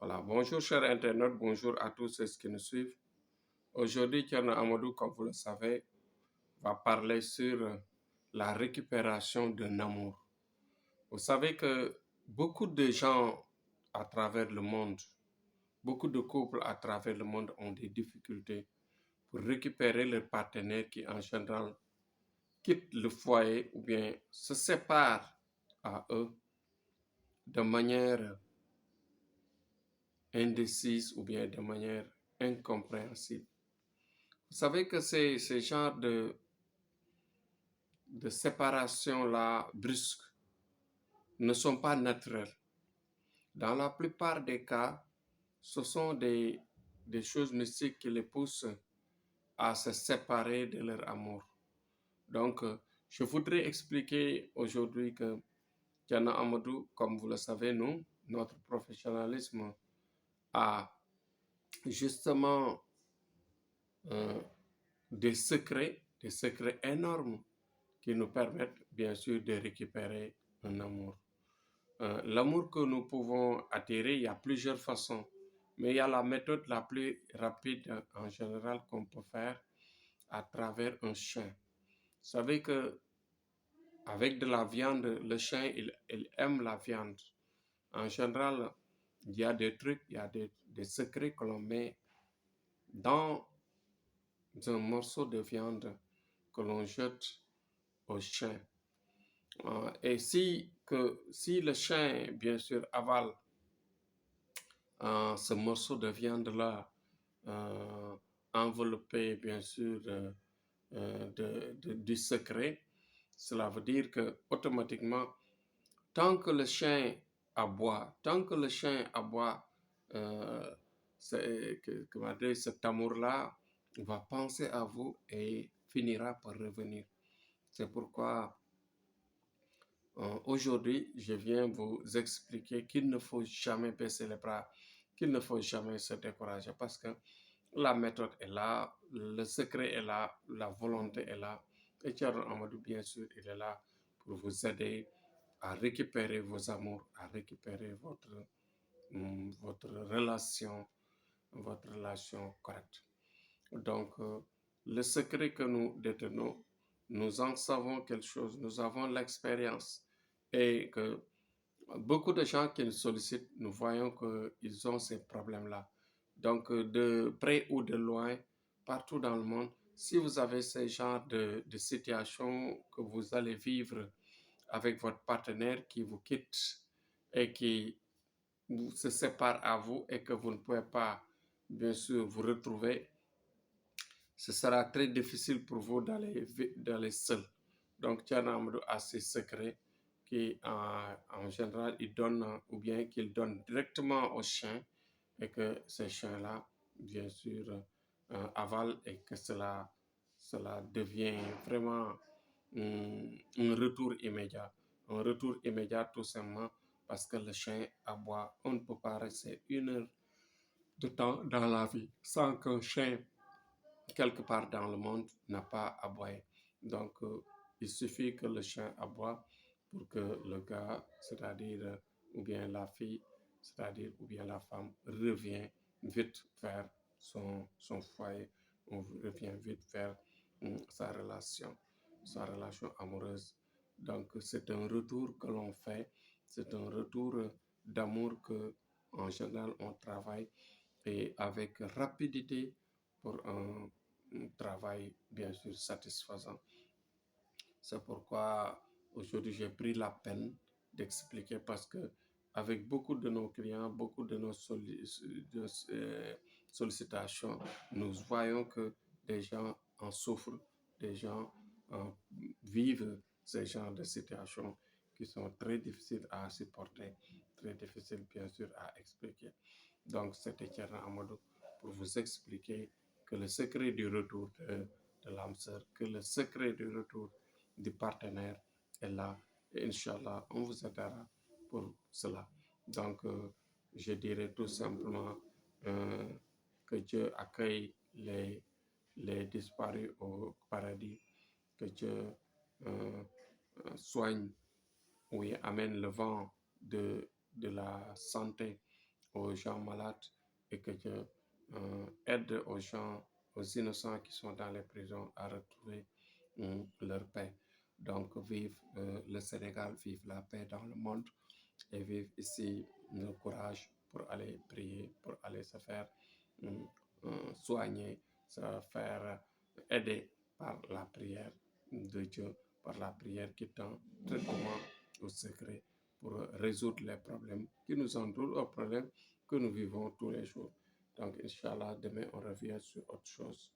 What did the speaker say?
Voilà, bonjour chers internautes, bonjour à tous ceux qui nous suivent. Aujourd'hui, Thierno Amadou, comme vous le savez, va parler sur la récupération d'un amour. Vous savez que beaucoup de gens à travers le monde, beaucoup de couples à travers le monde ont des difficultés pour récupérer leur partenaire qui en général quitte le foyer ou bien se sépare à eux de manière indécise ou bien de manière incompréhensible. Vous savez que ces genres de séparation-là brusques ne sont pas naturels. Dans la plupart des cas, ce sont des choses mystiques qui les poussent à se séparer de leur amour. Donc, je voudrais expliquer aujourd'hui que Tiana Amadou, comme vous le savez, nous, notre professionnalisme a justement euh, des secrets énormes qui nous permettent bien sûr de récupérer un amour. L'amour que nous pouvons attirer, il y a plusieurs façons, mais il y a la méthode la plus rapide en général qu'on peut faire à travers un chien. Vous savez que avec de la viande, le chien, il aime la viande. En général, il y a des trucs, il y a des secrets que l'on met dans un morceau de viande que l'on jette au chien. Et si le chien, bien sûr, avale ce morceau de viande-là, euh, enveloppé, bien sûr, du secret, cela veut dire que automatiquement, tant que le chien aboie, tant que le chien aboie, comment dire, cet amour-là va penser à vous et finira par revenir. C'est pourquoi aujourd'hui, je viens vous expliquer qu'il ne faut jamais baisser les bras, qu'il ne faut jamais se décourager parce que la méthode est là, le secret est là, la volonté est là. Et Thierno Amadou, bien sûr, il est là pour vous aider à récupérer vos amours, à récupérer votre relation correcte. Donc, le secret que nous détenons, nous en savons quelque chose, nous avons l'expérience et que beaucoup de gens qui nous sollicitent, nous voyons qu'ils ont ces problèmes-là. Donc, de près ou de loin, partout dans le monde, si vous avez ce genre de situation que vous allez vivre avec votre partenaire qui vous quitte et qui se sépare à vous et que vous ne pouvez pas, bien sûr, vous retrouver, ce sera très difficile pour vous d'aller seul. Donc, Thierno Amadou a ses secrets qui, en général, il donne ou bien qu'il donne directement aux chiens et que ces chiens-là, bien sûr, avalent et que cela devient vraiment un retour immédiat. Un retour immédiat tout simplement parce que le chien aboie. On ne peut pas rester 1 heure de temps dans la vie sans qu'un chien quelque part dans le monde n'a pas aboyé. Donc, il suffit que le chien aboie pour que le gars, c'est-à-dire, ou bien la fille, c'est-à-dire, ou bien la femme, revient vite vers son foyer, on revient vite vers sa relation amoureuse. Donc, c'est un retour que l'on fait, c'est un retour d'amour que, en général, on travaille et avec rapidité pour un travail bien sûr satisfaisant. C'est pourquoi aujourd'hui j'ai pris la peine d'expliquer parce que avec beaucoup de nos clients, beaucoup de nos sollicitations, nous voyons que des gens en souffrent, des gens vivent ces genres de situations qui sont très difficiles à supporter, très difficiles bien sûr à expliquer. Donc c'était Thierno Amadou pour vous expliquer que le secret du retour de l'âme sœur, que le secret du retour du partenaire est là. Et Inch'Allah, on vous aidera pour cela. Donc, je dirais tout simplement euh, que Dieu accueille les disparus au paradis, que Dieu soigne, oui, amène le vent de la santé aux gens malades et que Dieu aide aux gens, aux innocents qui sont dans les prisons à retrouver leur paix. Donc, vive le Sénégal, vive la paix dans le monde et vive ici le courage pour aller prier, pour aller se faire soigner, se faire aider par la prière de Dieu, par la prière qui tend directement au secret pour résoudre les problèmes qui nous entourent, aux problèmes que nous vivons tous les jours. Donc, Inch'Allah, demain, on revient sur autre chose.